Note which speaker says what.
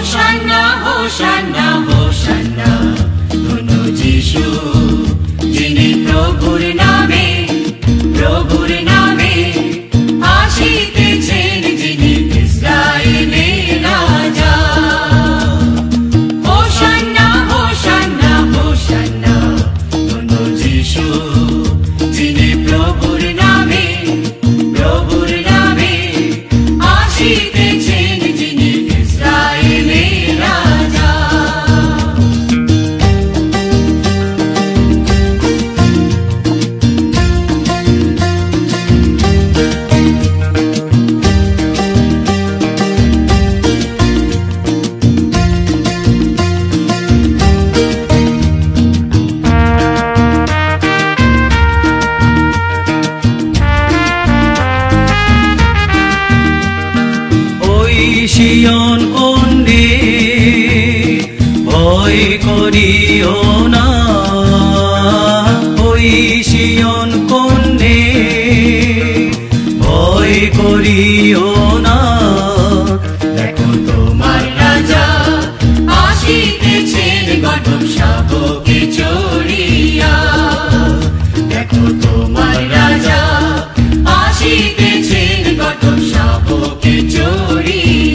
Speaker 1: Hosanna hosanna hosanna ধন্য যিশু যিনি প্রভুর নামে আসিতেছেন যিনি ইসরায়েলের রাজা। হোসান্না হোসান্না হোসান্না ধন্য যিশু যিনি প্রভুর নামে আসিতেছেন যিনি ইসরায়েলের রাজা।
Speaker 2: সিয়ন কন্যে ভয় করিও না, ওই সিয়ন কন্যে ভয় করিও না।
Speaker 1: দেখো তোমার রাজা আসিতেছেন গঠন শাবকে চড়িয়া। দেখো তোমার রাজা আসিতেছেন গঠন শাবকে চড়িয়া।